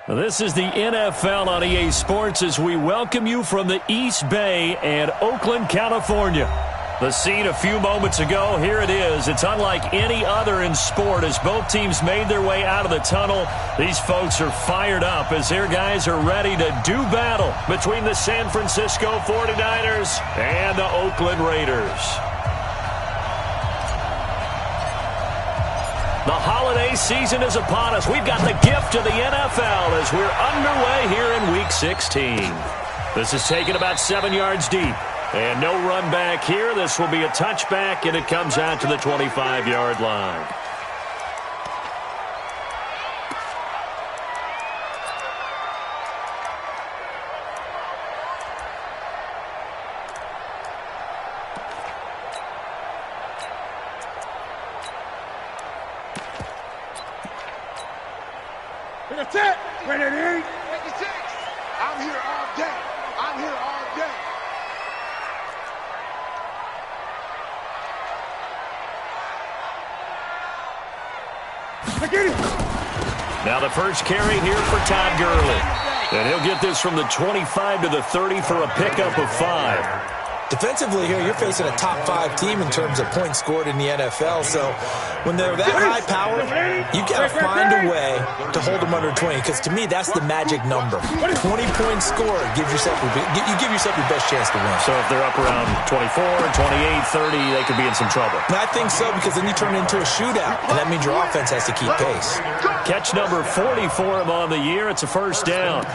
This is the NFL on EA Sports as we welcome you from the East Bay and Oakland, California. The scene a few moments ago, here it is. It's unlike any other in sport as both teams made their way out of the tunnel. These folks are fired up as their guys are ready to do battle between the San Francisco 49ers and the Oakland Raiders. The holiday season is upon us. We've got the gift of the NFL as we're underway here in Week 16. This is taken about 7 yards deep. And no run back here. This will be a touchback, and it comes out to the 25-yard line. That's it. Ready? 56. I'm here all day. I'm here all day. Now the first carry here for Todd Gurley. And he'll get this from the 25 to the 30 for a pickup of 5. Defensively here, you're facing a top 5 team in terms of points scored in the NFL. So when they're that high power, you got to find a way to hold them under 20. Because to me, that's the magic number. 20-point score gives yourself you give yourself your best chance to win. So if they're up around 24, 28, 30, they could be in some trouble. I think so, because then you turn it into a shootout, and that means your offense has to keep pace. Catch number 40 for him on the year. It's a first down.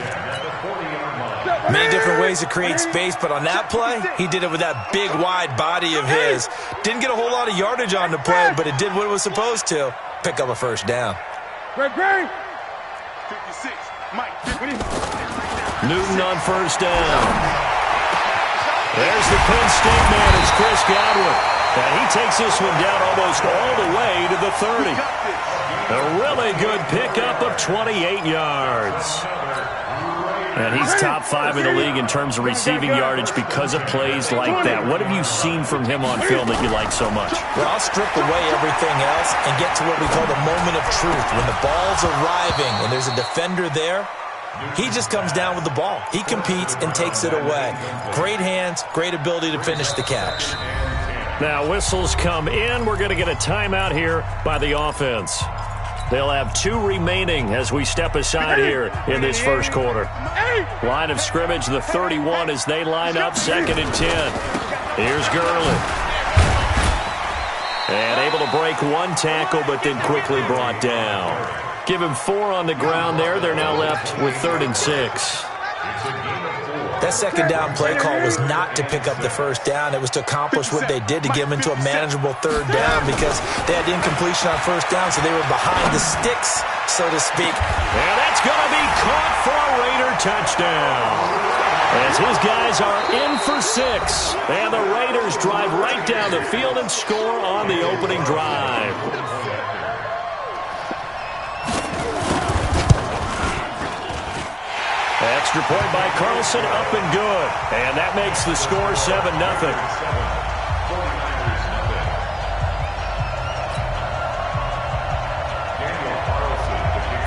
Many different ways to create space, but on that play, he did it with that big, wide body of his. Didn't get a whole lot of yardage on the play, but it did what it was supposed to. Pick up a first down. 56. Mike. Newton on first down. There's the Penn State man. It's Chris Godwin. And he takes this one down almost all the way to the 30. A really good pickup of 28 yards. And he's top 5 in the league in terms of receiving yardage because of plays like that. What have you seen from him on film that you like so much? Well, I'll strip away everything else and get to what we call the moment of truth. When the ball's arriving and there's a defender there, he just comes down with the ball. He competes and takes it away. Great hands, great ability to finish the catch. Now whistles come in. We're going to get a timeout here by the offense. They'll have 2 remaining as we step aside here in this first quarter. Line of scrimmage, the 31 as they line up, 2nd and 10. Here's Gurley. And able to break 1 tackle, but then quickly brought down. Give him 4 on the ground there. They're now left with 3rd and 6. That second down play call was not to pick up the first down. It was to accomplish what they did to get them into a manageable 3rd down because they had incompletion on first down, so they were behind the sticks, so to speak. And that's going to be caught for a Raider touchdown. As his guys are in for 6. And the Raiders drive right down the field and score on the opening drive. Extra point by Carlson, up and good. And that makes the score 7-0.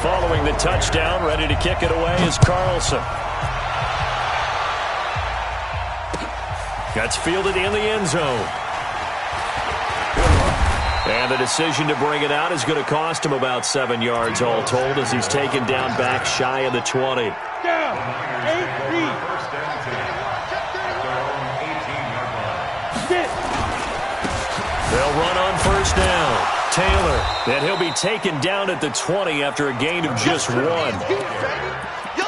Following the touchdown, ready to kick it away is Carlson. That's fielded in the end zone. And the decision to bring it out is going to cost him about 7 yards all told as he's taken down back shy of the 20. They'll run on first down. Taylor, and he'll be taken down at the 20 after a gain of just 1.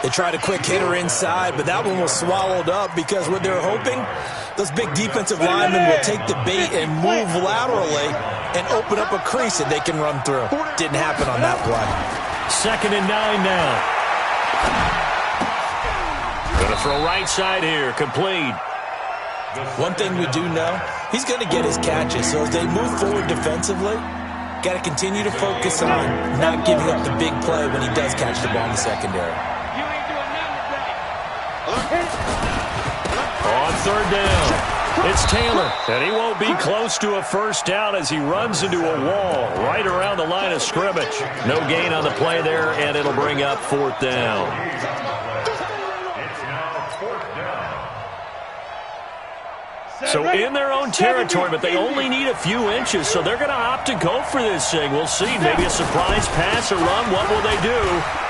They tried a quick hitter inside, but that one was swallowed up because what they're hoping, those big defensive linemen will take the bait and move laterally and open up a crease that they can run through. Didn't happen on that play. 2nd and 9 now. Gonna throw right side here, complete. One thing we do know, he's going to get his catches. So as they move forward defensively, got to continue to focus on not giving up the big play when he does catch the ball in the secondary. On 3rd down. It's Taylor, and he won't be close to a first down as he runs into a wall right around the line of scrimmage. No gain on the play there, and it'll bring up 4th down. So in their own territory, but they only need a few inches, so they're going to opt to go for this thing. We'll see. Maybe a surprise pass or run. What will they do?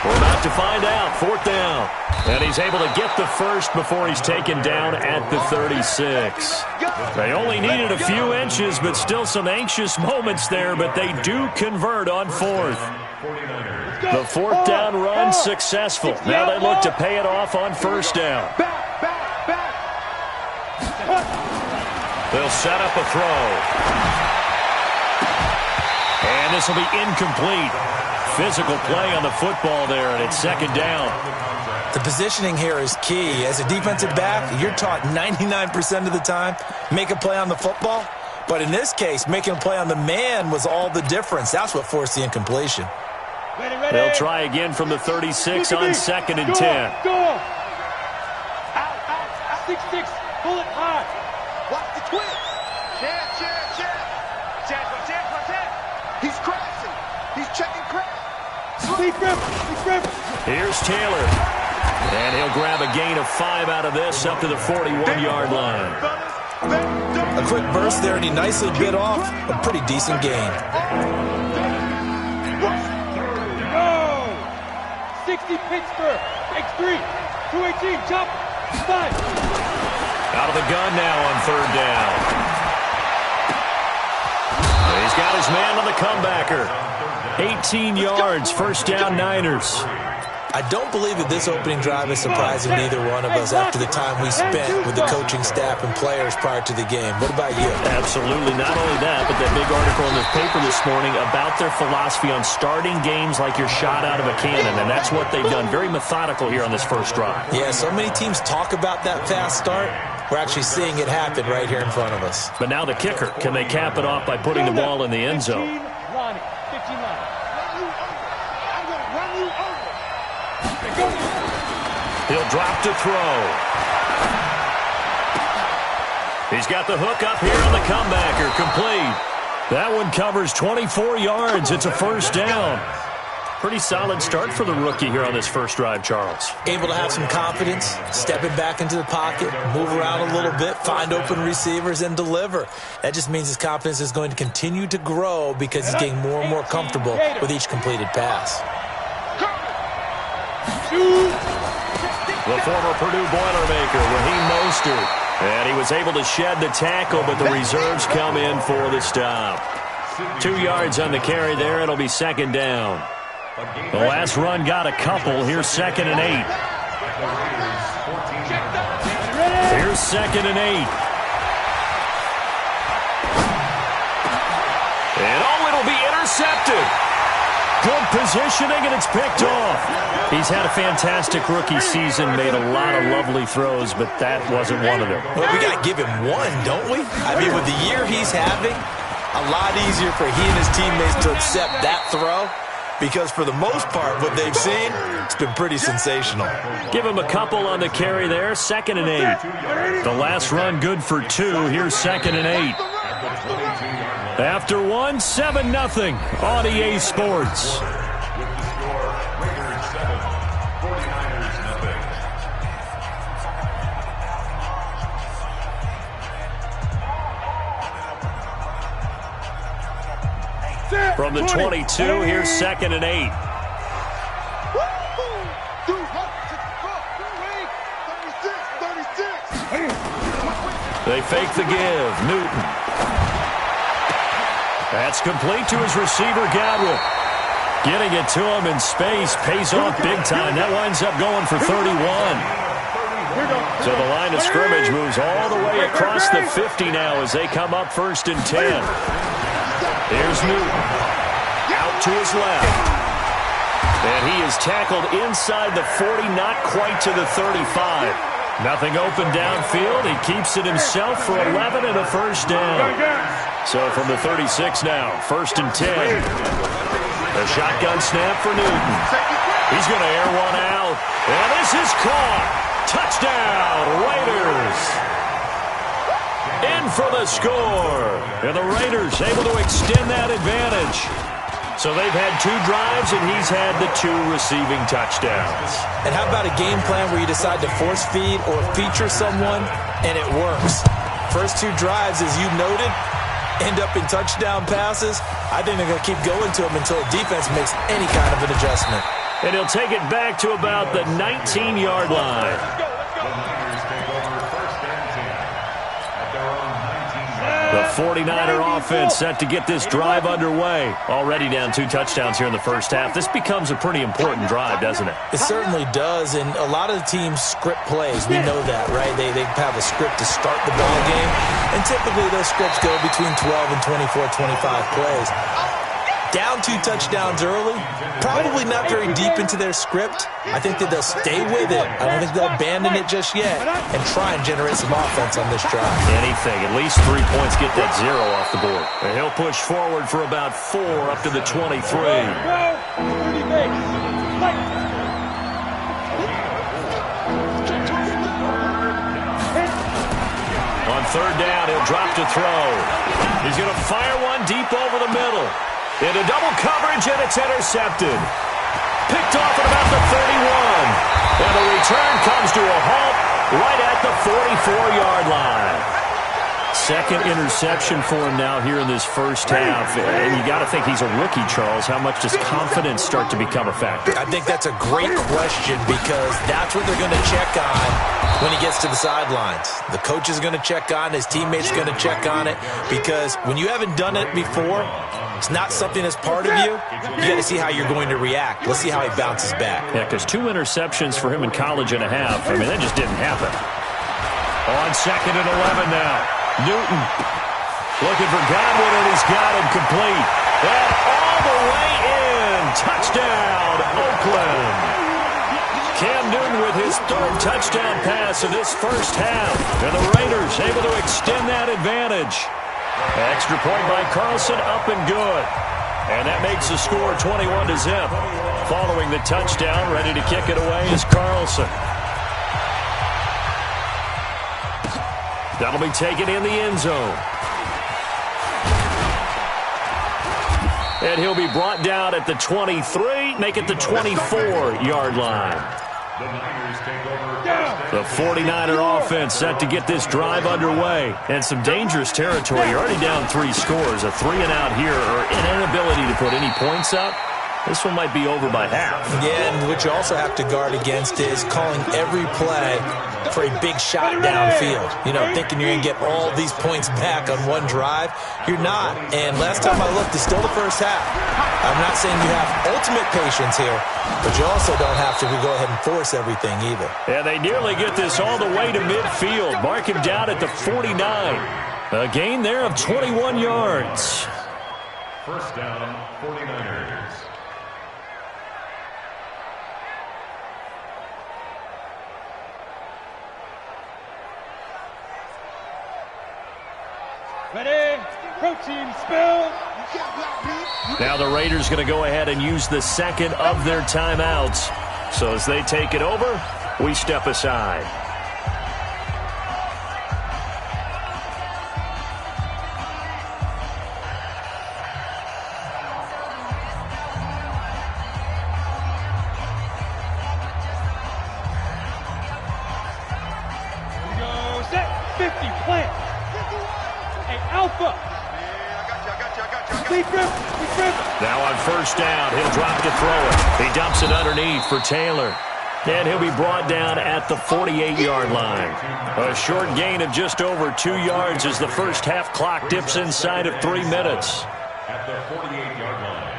We're about to find out. 4th down. And he's able to get the first before he's taken down at the 36. They only needed a few inches, but still some anxious moments there, but they do convert on 4th. The 4th down run successful. Now they look to pay it off on 1st down. They'll set up a throw. And this will be incomplete. Physical play on the football there, and it's 2nd down. The positioning here is key. As a defensive back, you're taught 99% of the time, make a play on the football. But in this case, making a play on the man was all the difference. That's what forced the incompletion. They'll try again from the 36 on 2nd and 10. Go! Out. 6-6. Pull it hard. Watch the twins. Chance. He's crashing. He's checking crash. Here's Taylor. And he'll grab a gain of 5 out of this up to the 41-yard line. A quick burst there, and he nicely bit off a pretty decent gain. Go! 60 Pittsburgh. X3. 218. Jump. 5. Out of the gun now on 3rd down. He's got his man on the comebacker. 18 yards, 1st down Niners. I don't believe that this opening drive is surprising to either one of us after the time we spent with the coaching staff and players prior to the game. What about you? Absolutely. Not only that, but that big article in the paper this morning about their philosophy on starting games like you're shot out of a cannon, and that's what they've done. Very methodical here on this first drive. Yeah, so many teams talk about that fast start. We're actually seeing it happen right here in front of us. But now the kicker. Can they cap it off by putting the ball in the end zone? 15 line. He'll drop to throw. He's got the hook up here on the comebacker. Complete. That one covers 24 yards. It's a 1st down. Pretty solid start for the rookie here on this first drive, Charles. Able to have some confidence, stepping back into the pocket, move around a little bit, find open receivers, and deliver. That just means his confidence is going to continue to grow because he's getting more and more comfortable with each completed pass. The former Purdue Boilermaker, Raheem Mostert. And he was able to shed the tackle, but the reserves come in for the stop. 2 yards on the carry there. It'll be 2nd down. The last run got a couple. Here's 2nd and 8. Here's 2nd and 8. And it'll be intercepted. Good positioning, and it's picked off. He's had a fantastic rookie season, made a lot of lovely throws, but that wasn't one of them. Well, we got to give him one, don't we? I mean, with the year he's having, a lot easier for he and his teammates to accept that throw. Because for the most part, what they've seen, it's been pretty sensational. Give him a couple on the carry there. 2nd and 8. The last run good for 2. Here's 2nd and 8. After 1, 7-0 on EA Sports. From the 22, here's 2nd and 8. They fake the give. Newton. That's complete to his receiver, Godwin. Getting it to him in space pays off big time. That winds up going for 31. So the line of scrimmage moves all the way across the 50 now as they come up 1st and 10. Here's Newton. Out to his left. And he is tackled inside the 40, not quite to the 35. Nothing open downfield. He keeps it himself for 11 and a 1st down. So from the 36 now, 1st and 10. A shotgun snap for Newton. He's going to air one out. And this is caught. Touchdown, Raiders. In for the score. And the Raiders able to extend that advantage. So they've had 2 drives, and he's had the 2 receiving touchdowns. And how about a game plan where you decide to force feed or feature someone, and it works? First 2 drives, as you noted, end up in touchdown passes. I think they're going to keep going to them until the defense makes any kind of an adjustment. And he'll take it back to about the 19-yard line. The 49er offense set to get this drive underway. Already down 2 touchdowns here in the first half. This becomes a pretty important drive, doesn't it? It certainly does, and a lot of the teams script plays. We know that, right? They have a script to start the ball game, and typically those scripts go between 12 and 24, 25 plays. Down 2 touchdowns early, probably not very deep into their script. I think that they'll stay with it. I don't think they'll abandon it just yet and try and generate some offense on this drive. Anything, at least 3 points, get that 0 off the board. And he'll push forward for about 4 up to the 23. On 3rd down, he'll drop to throw. He's going to fire one deep over the middle. Into double coverage, and it's intercepted. Picked off at about the 31. And the return comes to a halt right at the 44-yard line. 2nd interception for him now here in this first half. And you got to think he's a rookie, Charles. How much does confidence start to become a factor? I think that's a great question because that's what they're going to check on when he gets to the sidelines. The coach is going to check on, his teammates are going to check on it, because when you haven't done it before, it's not something that's part of you. You got to see how you're going to react. Let's see how he bounces back. Yeah, because 2 interceptions for him in college and a half. I mean, that just didn't happen. On 2nd and 11 now. Newton looking for Godwin, and he's got him complete. And all the way in. Touchdown, Oakland. Cam Newton with his 3rd touchdown pass of this first half. And the Raiders able to extend that advantage. Extra point by Carlson, up and good. And that makes the score 21-0. Following the touchdown, ready to kick it away is Carlson. That'll be taken in the end zone. And he'll be brought down at the 23, make it the 24-yard line. The 49er offense set to get this drive underway. And some dangerous territory. You're already down 3 scores. A 3-and-out here, or an inability to put any points up. This one might be over by half. Yeah, and what you also have to guard against is calling every play for a big shot downfield. You know, thinking you're going to get all these points back on one drive. You're not. And last time I looked, it's still the first half. I'm not saying you have ultimate patience here, but you also don't have to go ahead and force everything either. Yeah, they nearly get this all the way to midfield. Mark him down at the 49. A gain there of 21 yards. First down, 49ers. Ready? Protein spill. Now the Raiders going to go ahead and use the 2nd of their timeouts. So as they take it over, we step aside. Here we go. Set. 50. Plant. Hey, Alpha. Now on 1st down, he'll drop to throw it. He dumps it underneath for Taylor. And he'll be brought down at the 48-yard line. A short gain of just over 2 yards as the first half clock dips inside of 3 minutes. At the 48-yard line.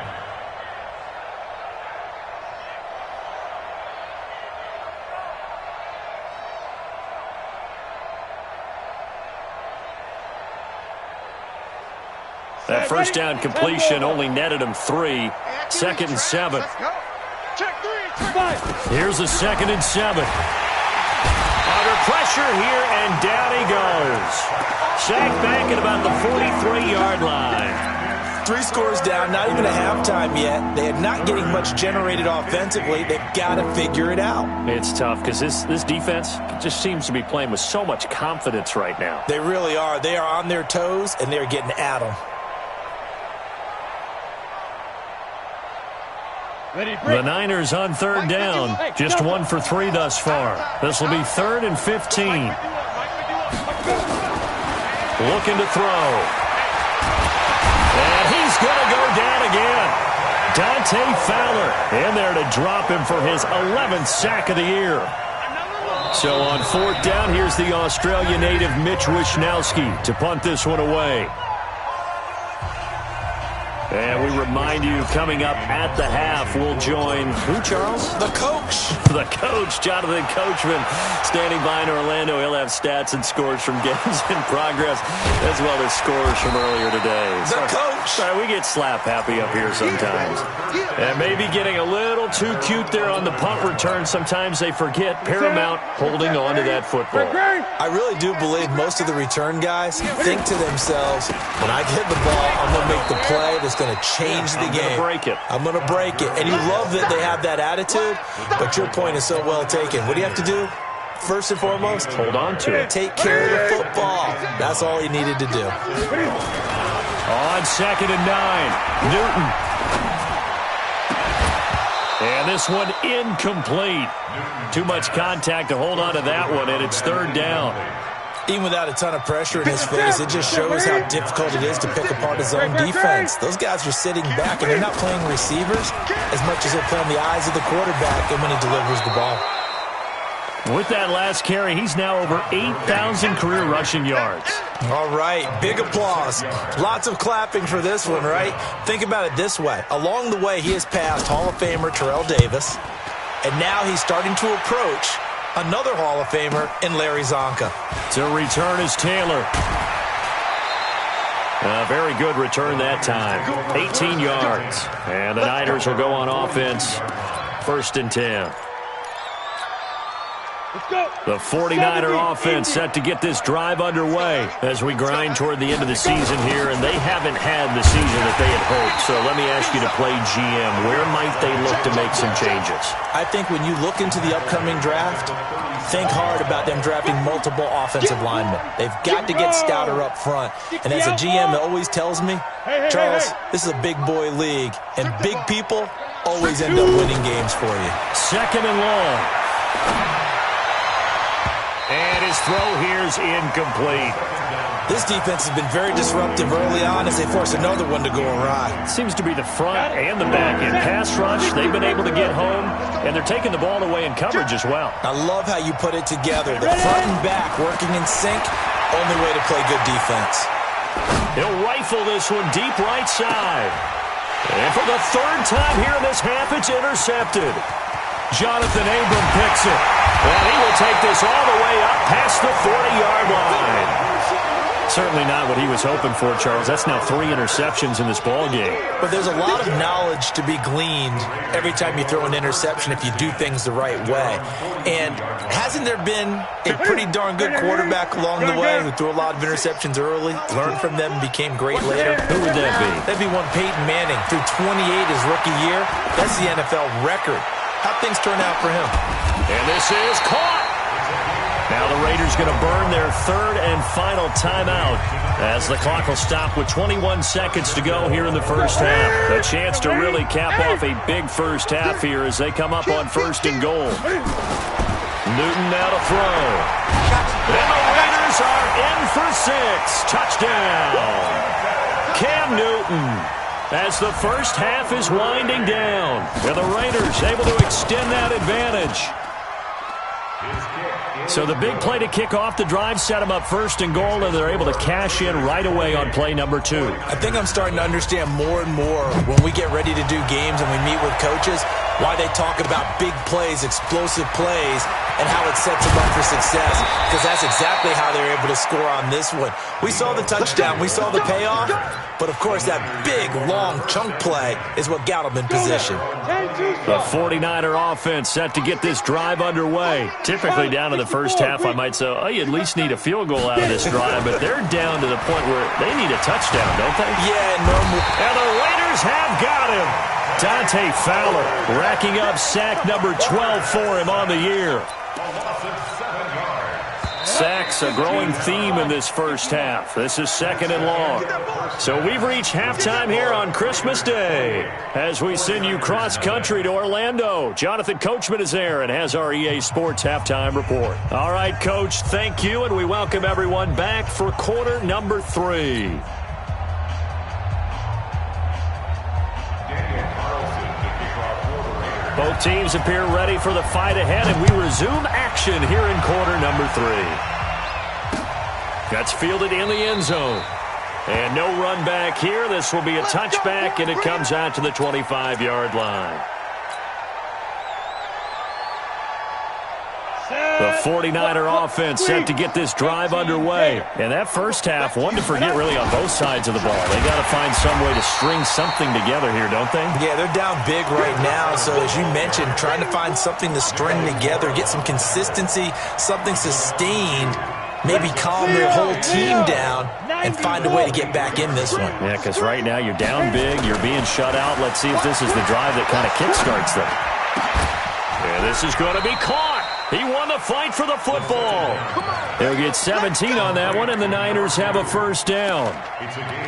That first down completion only netted him 3. 2nd and 7. Here's a 2nd and 7. Under pressure here, and down he goes. Sacked back at about the 43-yard line. 3 scores down, not even a halftime yet. They are not getting much generated offensively. They've got to figure it out. It's tough because this defense just seems to be playing with so much confidence right now. They really are. They are on their toes, and they're getting at them. The Niners on 3rd down. Just 1 for 3 thus far. This will be 3rd and 15. Looking to throw. And he's going to go down again. Dante Fowler in there to drop him for his 11th sack of the year. So on 4th down, here's the Australia native Mitch Wishnowsky to punt this one away. And we remind you, coming up at the half, we'll join who, Charles? The coach. The coach, Jonathan Coachman, standing by in Orlando. He'll have stats and scores from games in progress, as well as scores from earlier today. The coach. Sorry, we get slap happy up here sometimes. And maybe getting a little too cute there on the punt return. Sometimes they forget Paramount holding on to that football. I really do believe most of the return guys think to themselves, when I get the ball, I'm going to make the play that's going to change the game. I'm going to break it. And you love that they have that attitude, but your point is so well taken. What do you have to do? First and foremost, hold on to it. Take care of the football. That's all he needed to do. On 2nd and 9, Newton. And this one incomplete. Too much contact to hold on to that one, and it's 3rd down. Even without a ton of pressure in his face, it just shows how difficult it is to pick apart his own defense. Those guys are sitting back, and they're not playing receivers as much as they're playing the eyes of the quarterback and when he delivers the ball. With that last carry, he's now over 8,000 career rushing yards. All right, big applause. Lots of clapping for this one, right? Think about it this way. Along the way, he has passed Hall of Famer Terrell Davis, and now he's starting to approach another Hall of Famer in Larry Zonka. To return is Taylor. A very good return that time. 18 yards. And the Niners will go on offense. 1st and 10. The 49er offense set to get this drive underway as we grind toward the end of the season here, and they haven't had the season that they had hoped. So let me ask you to play GM. Where might they look to make some changes? I think when you look into the upcoming draft, think hard about them drafting multiple offensive linemen. They've got to get stouter up front. And as a GM that always tells me, Charles, this is a big boy league, and big people always end up winning games for you. 2nd and long. And his throw here is incomplete. This defense has been very disruptive early on as they force another one to go awry. Seems to be the front and the back end. Pass rush, they've been able to get home, and they're taking the ball away in coverage as well. I love how you put it together. The front and back working in sync, only way to play good defense. He'll rifle this one deep right side. And for the 3rd time here in this half, it's intercepted. Jonathan Abram picks it. And he will take this all the way up past the 40-yard line. Certainly not what he was hoping for, Charles. That's now 3 interceptions in this ball game. But there's a lot of knowledge to be gleaned every time you throw an interception if you do things the right way. And hasn't there been a pretty darn good quarterback along the way who threw a lot of interceptions early, learned from them, and became great later? Who would that be? That'd be one Peyton Manning. Threw 28 his rookie year. That's the NFL record. How'd things turn out for him? And this is caught. Now the Raiders going to burn their 3rd and final timeout as the clock will stop with 21 seconds to go here in the 1st half. A chance to really cap off a big 1st half here as they come up on 1st and goal. Newton now to throw. And the Raiders are in for 6. Touchdown. Cam Newton. As the 1st half is winding down, and the Raiders able to extend that advantage. So the big play to kick off the drive set them up 1st and goal, and they're able to cash in right away on play number 2. I think I'm starting to understand more and more when we get ready to do games and we meet with coaches why they talk about big plays, explosive plays, and how it sets them up for success, because that's exactly how they're able to score on this one. We saw the touchdown. We saw the payoff. But, of course, that big, long chunk play is what got them in position. The 49er offense set to get this drive underway. Typically down to the the first half, I might say, oh, you at least need a field goal out of this drive, but they're down to the point where they need a touchdown, don't they? Yeah, normal. And the Raiders have got him. Dante Fowler racking up sack number 12 for him on the year. Sacks, a growing theme in this first half. This is 2nd and long. So we've reached halftime here on Christmas Day as we send you cross-country to Orlando. Jonathan Coachman is there and has our EA Sports halftime report. All right, Coach, thank you, and we welcome everyone back for quarter number 3. Both teams appear ready for the fight ahead, and we resume action here in quarter number 3. That's fielded in the end zone. And no run back here. This will be a touchback, and it comes out to the 25-yard line. The 49er offense set to get this drive underway. And that first half, one to forget really on both sides of the ball. They got to find some way to string something together here, don't they? Yeah, they're down big right now. So as you mentioned, trying to find something to string together, get some consistency, something sustained, maybe calm their whole team down and find a way to get back in this one. Yeah, because right now you're down big, you're being shut out. Let's see if this is the drive that kind of kickstarts them. Yeah, this is going to be caught. He won the fight for the football. He'll get 17 on that one, and the Niners have a first down.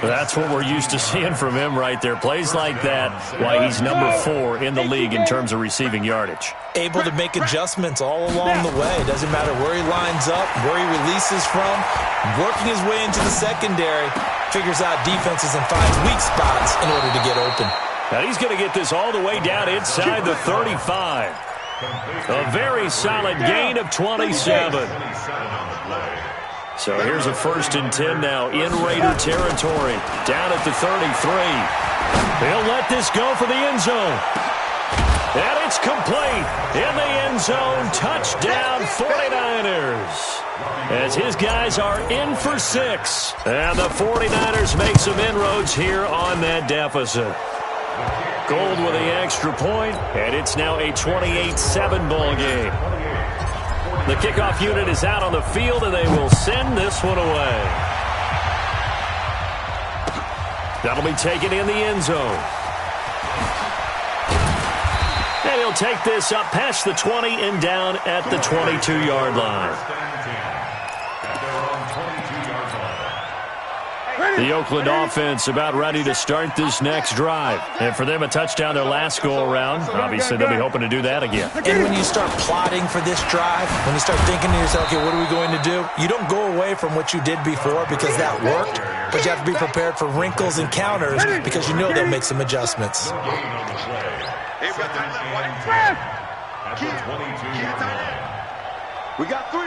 That's what we're used to seeing from him right there. Plays like that, why he's number 4 in the league in terms of receiving yardage. Able to make adjustments all along the way. Doesn't matter where he lines up, where he releases from. Working his way into the secondary, figures out defenses and finds weak spots in order to get open. Now he's going to get this all the way down inside the 35. A very solid gain of 27. So here's a 1st and 10 now in Raider territory. Down at the 33. He'll let this go for the end zone. And it's complete. In the end zone, touchdown 49ers. As his guys are in for 6. And the 49ers make some inroads here on that deficit. Gold with the extra point, and it's now a 28-7 ball game. The kickoff unit is out on the field, and they will send this one away. That'll be taken in the end zone. And he'll take this up past the 20 and down at the 22-yard line. The Oakland offense about ready to start this next drive. And for them, a touchdown their last go-around. Obviously, they'll be hoping to do that again. And when you start plotting for this drive, when you start thinking to yourself, okay, what are we going to do? You don't go away from what you did before because that worked, but you have to be prepared for wrinkles and counters because you know they'll make some adjustments. We got three,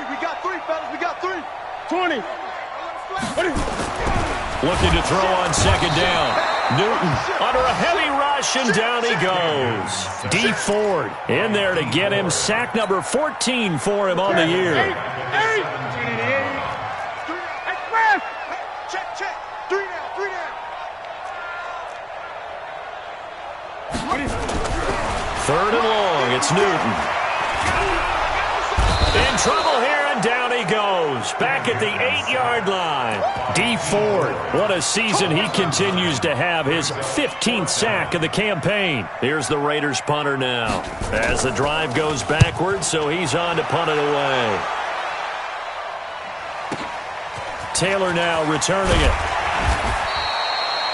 fellas, we got 3. 20. Looking to throw on 2nd down. Newton under a heavy rush, and down he goes. D. Ford in there to get him. Sack number 14 for him on the year. Check. 3 down. 3rd and long. It's Newton. In trouble here, and down he goes. Back at the 8-yard line. D. Ford, what a season he continues to have. His 15th sack of the campaign. Here's the Raiders punter now. As the drive goes backwards, so he's on to punt it away. Taylor now returning it.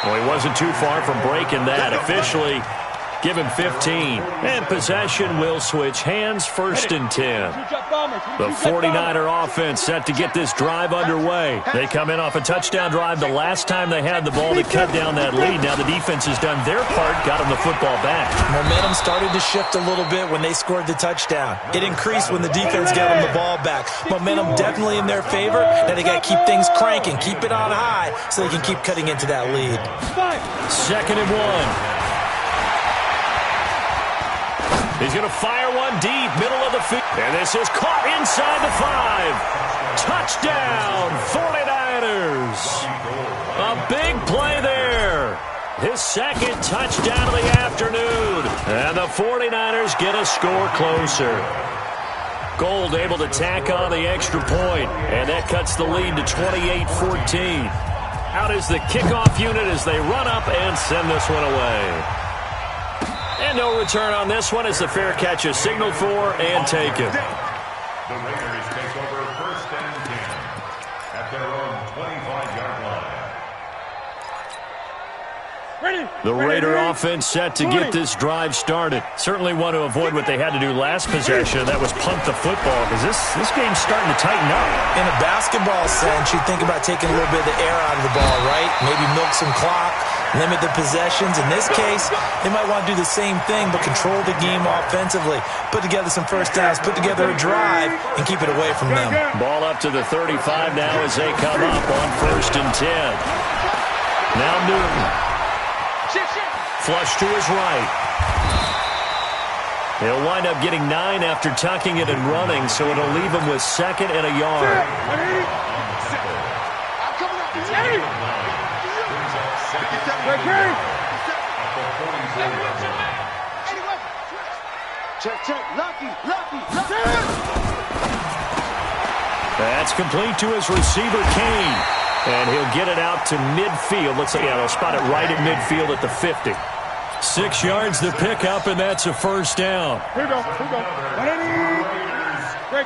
Well, he wasn't too far from breaking that. Officially, give him 15. And possession will switch hands. 1st and 10. The 49er offense set to get this drive underway. They come in off a touchdown drive the last time they had the ball to cut down that lead. Now the defense has done their part, got them the football back. Momentum started to shift a little bit when they scored the touchdown. It increased when the defense got them the ball back. Momentum definitely in their favor. Now they got to keep things cranking, keep it on high so they can keep cutting into that lead. 2nd and 1. He's going to fire one deep, middle of the field. And this is caught inside the 5. Touchdown, 49ers. A big play there. His 2nd touchdown of the afternoon. And the 49ers get a score closer. Gold able to tack on the extra point, and that cuts the lead to 28-14. Out is the kickoff unit as they run up and send this one away. And no return on this one as the fair catch is signaled for and taken. The Raiders take over 1st and 10 at their own 25-yard line. The Raider offense set to get this drive started. Certainly want to avoid what they had to do last possession. That was punt the football, because this game's starting to tighten up. In a basketball sense, you think about taking a little bit of the air out of the ball, right? Maybe milk some clock, limit the possessions. In this case, they might want to do the same thing, but control the game offensively. Put together some first downs, put together a drive, and keep it away from them. Ball up to the 35 now as they come up on 1st and 10. Now Newton. Flush to his right. He'll wind up getting 9 after tucking it and running, so it'll leave him with 2nd and a yard. That's complete to his receiver, Kane. And he'll get it out to midfield. Looks like, they'll spot it right at midfield at the 50. 6 yards to pick up, and that's a first down. Here we go. Great.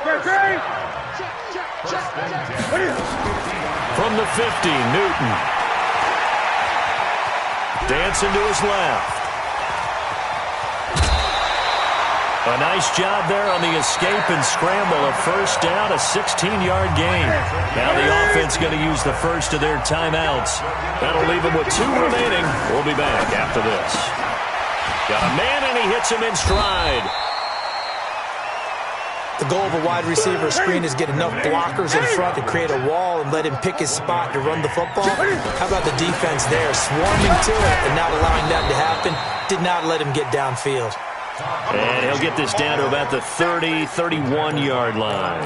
From the 50, Newton. Dancing to his left. A nice job there on the escape and scramble. A first down, a 16-yard gain. Now the offense going to use the first of their timeouts. That'll leave them with 2 remaining. We'll be back after this. Got a man, and he hits him in stride. The goal of a wide receiver screen is get enough blockers in front to create a wall and let him pick his spot to run the football. How about the defense there, swarming to it and not allowing that to happen? Did not let him get downfield. And he'll get this down to about the 30, 31-yard line.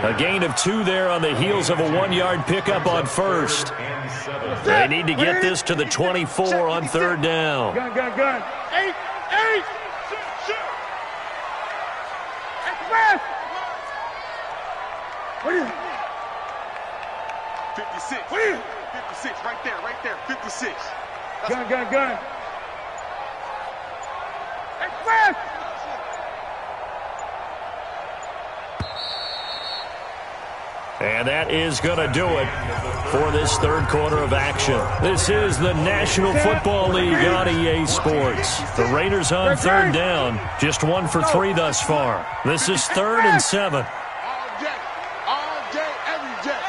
A gain of 2 there on the heels of a 1-yard pickup on first. They need to get this to the 24 on 3rd down. Gun. 8. Express. 56. 56, right there. 56. Gun. Express. And that is going to do it for this 3rd quarter of action. This is the National Football League on EA Sports. The Raiders on 3rd down, just 1 for 3 thus far. This is 3rd and 7. All day, every day.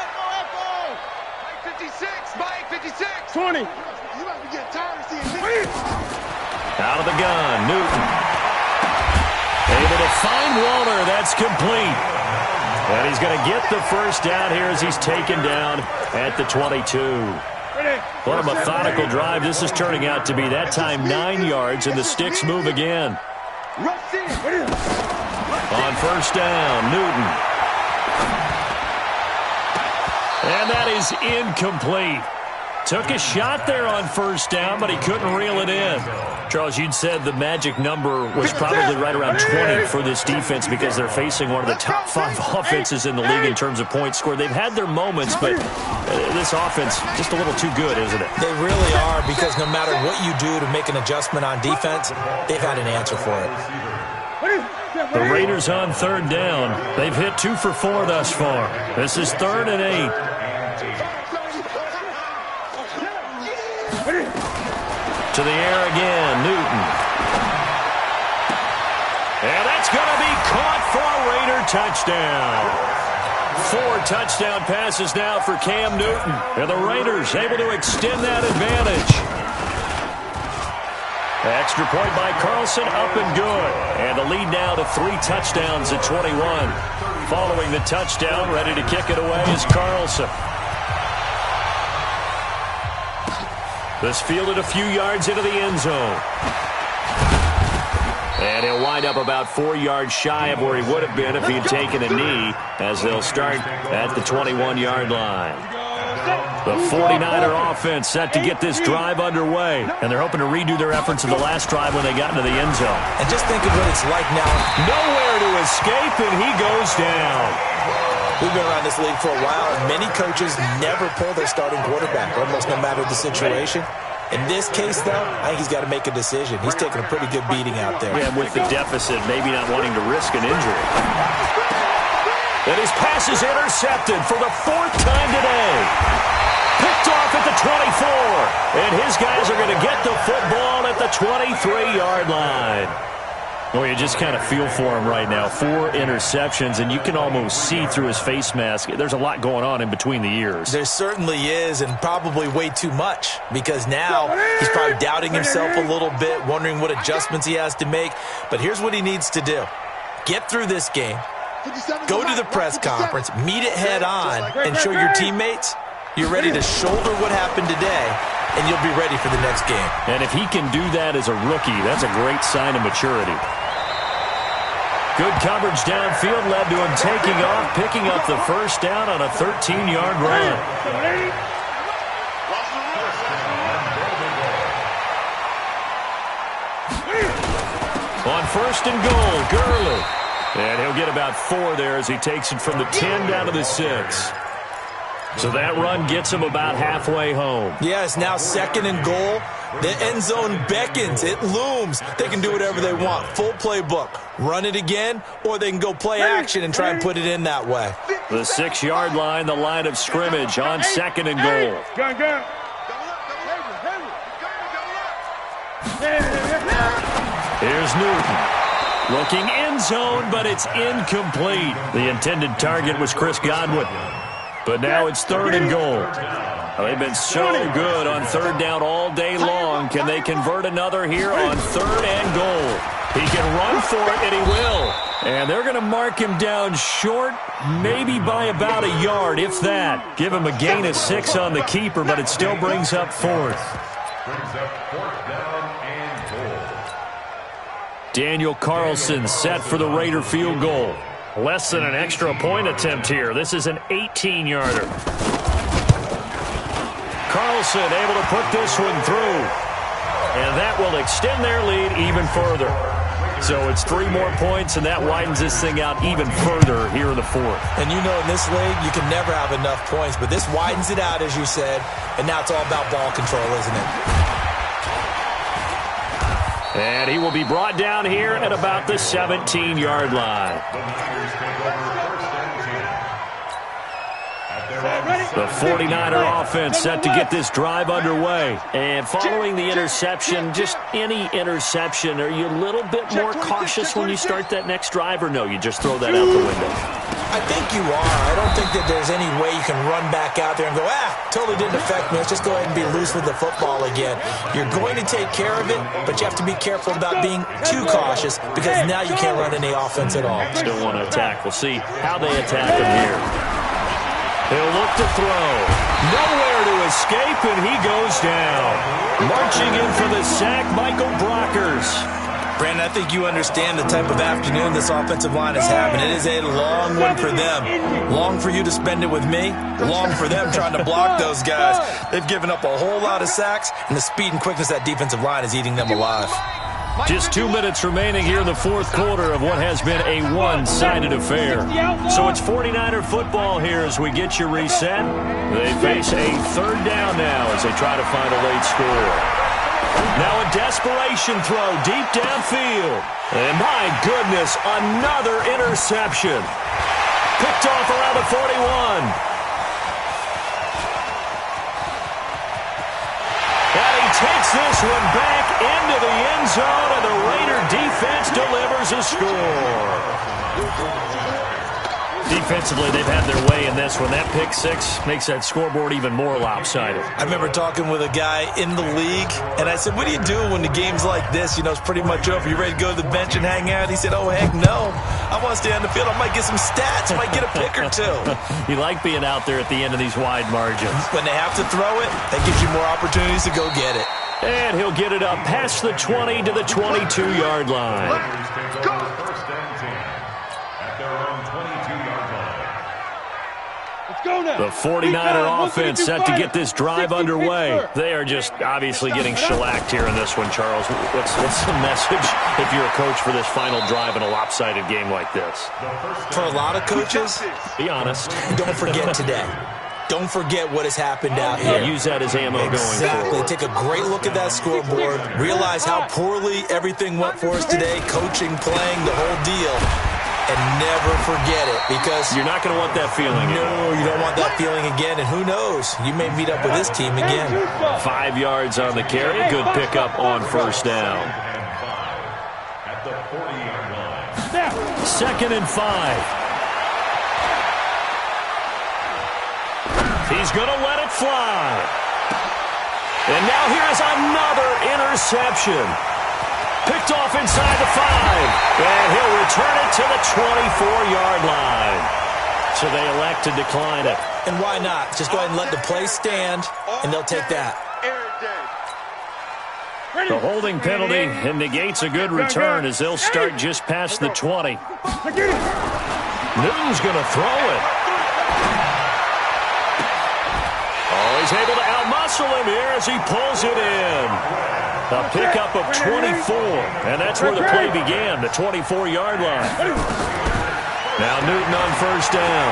Mike 56. 20. You might be getting tired of seeing me. Out of the gun, Newton. Able to find Walter. That's complete. And he's going to get the first down here as he's taken down at the 22. What a methodical drive this is turning out to be. That time 9 yards, and the sticks move again. On first down, Newton. And that is incomplete. Took a shot there on first down, but he couldn't reel it in. Charles, you'd said the magic number was probably right around 20 for this defense because they're facing one of the top 5 offenses in the league in terms of points scored. They've had their moments, but this offense just a little too good, isn't it? They really are, because no matter what you do to make an adjustment on defense, they've had an answer for it. The Raiders on 3rd down. They've hit 2 for 4 thus far. This is 3rd and 8. To the air again, Newton. And that's going to be caught for a Raider touchdown. 4 touchdown passes now for Cam Newton. And the Raiders able to extend that advantage. Extra point by Carlson, up and good. And the lead now to 3 touchdowns at 21. Following the touchdown, ready to kick it away is Carlson. This fielded a few yards into the end zone. And he'll wind up about 4 yards shy of where he would have been if he had taken a knee, as they'll start at the 21-yard line. The 49er offense set to get this drive underway, and they're hoping to redo their efforts in the last drive when they got into the end zone. And just think of what it's like now. Nowhere to escape, and he goes down. We've been around this league for a while, and many coaches never pull their starting quarterback, almost no matter the situation. In this case, though, I think he's got to make a decision. He's taking a pretty good beating out there. Yeah, with the deficit, maybe not wanting to risk an injury. And his pass is intercepted for the 4th time today. Picked off at the 24. And his guys are going to get the football at the 23-yard line. Well, you just kind of feel for him right now. 4 interceptions, and you can almost see through his face mask. There's a lot going on in between the ears. There certainly is, and probably way too much, because now he's probably doubting himself a little bit, wondering what adjustments he has to make. But here's what he needs to do. Get through this game, go to the press conference, meet it head on, and show your teammates you're ready to shoulder what happened today, and you'll be ready for the next game. And if he can do that as a rookie, that's a great sign of maturity. Good coverage downfield led to him taking off, picking up the first down on a 13-yard run. On 1st and goal, Gurley. And he'll get about 4 there as he takes it from the 10 down to the 6. So that run gets him about halfway home. Yeah, it's now 2nd and goal. The end zone beckons. It looms. They can do whatever they want. Full playbook. Run it again, or they can go play action and try and put it in that way. The 6-yard line, the line of scrimmage on 2nd and goal. Here's Newton. Looking end zone, but it's incomplete. The intended target was Chris Godwin. But now it's 3rd and goal. They've been so good on 3rd down all day long. Can they convert another here on 3rd and goal? He can run for it, and he will. And they're going to mark him down short, maybe by about a yard, if that. Give him a gain of 6 on the keeper, but it still brings up 4th. Brings up 4th down and goal. Daniel Carlson set for the Raider field goal. Less than an extra point attempt here. This is an 18-yarder. Carlson able to put this one through. And that will extend their lead even further. So it's 3 more points, and that widens this thing out even further here in the 4th. And you know in this league, you can never have enough points. But this widens it out, as you said. And now it's all about ball control, isn't it? And he will be brought down here at about the 17-yard line. The 49er offense set to get this drive underway. And following the interception, just any interception, are you a little bit more cautious when you start that next drive, or no, you just throw that out the window? I think you are. I don't think that there's any way you can run back out there and go, totally didn't affect me. Let's just go ahead and be loose with the football again. You're going to take care of it, but you have to be careful about being too cautious, because now you can't run any offense at all. Still want to attack. We'll see how they attack him here. He'll look to throw. Nowhere to escape, and he goes down. Marching in for the sack, Michael Brockers. Brandon, I think you understand the type of afternoon this offensive line is having. It is a long one for them. Long for you to spend it with me. Long for them trying to block those guys. They've given up a whole lot of sacks, and the speed and quickness of that defensive line is eating them alive. Just 2 minutes remaining here in the 4th quarter of what has been a one-sided affair. So it's 49er football here as we get you reset. They face a 3rd down now as they try to find a late score. Now a desperation throw deep downfield. And my goodness, another interception. Picked off around the 41. And he takes this one back into the end zone, and the Raider defense delivers a score. Defensively, they've had their way in this one. That pick 6 makes that scoreboard even more lopsided. I remember talking with a guy in the league, and I said, what do you do when the game's like this? You know, it's pretty much over. You ready to go to the bench and hang out? He said, oh, heck no. I want to stay on the field. I might get some stats. I might get a pick or 2. You like being out there at the end of these wide margins. When they have to throw it, that gives you more opportunities to go get it. And he'll get it up past the 20 to the 22-yard line. The 49er offense set to get this drive underway. They are just obviously getting shellacked here in this one, Charles. What's the message if you're a coach for this final drive in a lopsided game like this? For a lot of coaches, be honest. Don't forget today. Don't forget what has happened out here. Use that as ammo going forward. Exactly. Take a great look at that scoreboard. Realize how poorly everything went for us today. Coaching, playing, the whole deal. And never forget it, because you're not going to want that feeling. No, you don't want that feeling again. And who knows? You may meet up with this team again. 5 yards on the carry. Good pickup on first down. At the 40-yard line. 2nd and 5. He's going to let it fly. And now here's another interception. Picked off inside the 5. And he'll return it to the 24-yard line. So they elect to decline it. And why not? Just go ahead and let the play stand, and they'll take that. The holding penalty negates a good return as they'll start just past the 20. Newton's going to throw it. Oh, he's able to outmuscle him here as he pulls it in. A pickup of 24, and that's where the play began, the 24-yard line. Now Newton on first down.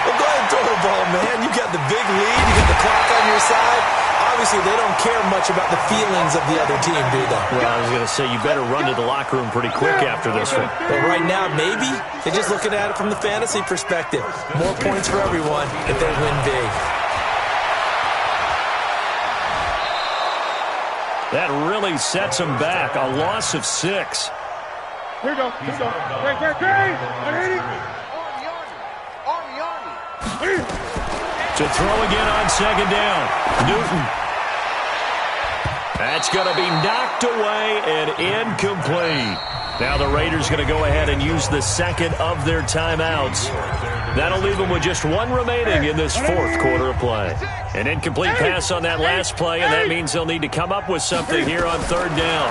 Well, go ahead and throw the ball, man. You got the big lead. You got the clock on your side. Obviously, they don't care much about the feelings of the other team, do they? Well, I was going to say, you better run to the locker room pretty quick after this one. But right now, maybe they're just looking at it from the fantasy perspective. More points for everyone if they win big. That really sets them back. A loss of 6. Here we go. Here we go. Great. Army. To throw again on 2nd down. Newton. That's going to be knocked away and incomplete. Now the Raiders going to go ahead and use the 2nd of their timeouts. That'll leave them with just 1 remaining in this 4th quarter of play. An incomplete pass on that last play, and that means they'll need to come up with something here on 3rd down.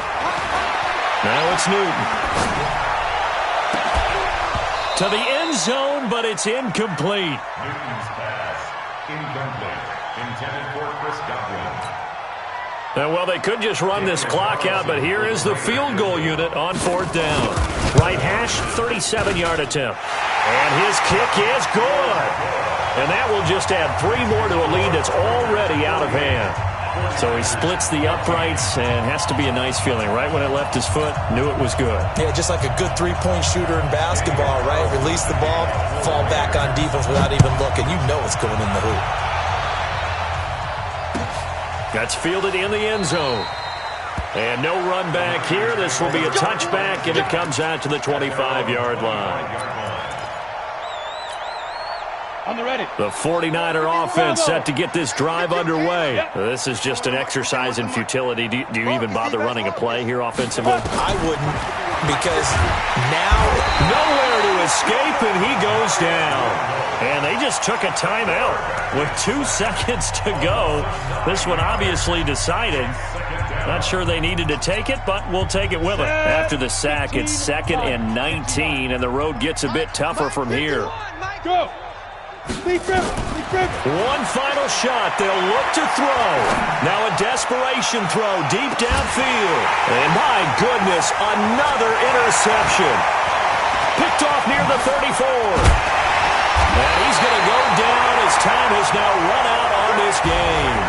Now it's Newton. To the end zone, but it's incomplete. Newton's pass, incomplete. Intended for Chris Godwin. Well, they could just run this clock out, but here is the field goal unit on 4th down. Right hash, 37-yard attempt. And his kick is good. And that will just add 3 more to a lead that's already out of hand. So he splits the uprights, and has to be a nice feeling. Right when it left his foot, knew it was good. Yeah, just like a good 3-point shooter in basketball, right? Release the ball, fall back on defense without even looking. You know it's going in the hoop. That's fielded in the end zone. And no run back here. This will be a touchback, and it comes out to the 25-yard line. On the ready. The 49er offense set to get this drive underway. This is just an exercise in futility. Do you even bother running a play here offensively? I wouldn't, because now nowhere to escape, and he goes down. And they just took a timeout with 2 seconds to go. This one obviously decided. Not sure they needed to take it, but we'll take it with them. After the sack, it's 2nd and 19, and the road gets a bit tougher from here. Go. One final shot. They'll look to throw. Now a desperation throw deep downfield. And my goodness, another interception. Picked off near the 34. And he's going to go down as time has now run out on this game.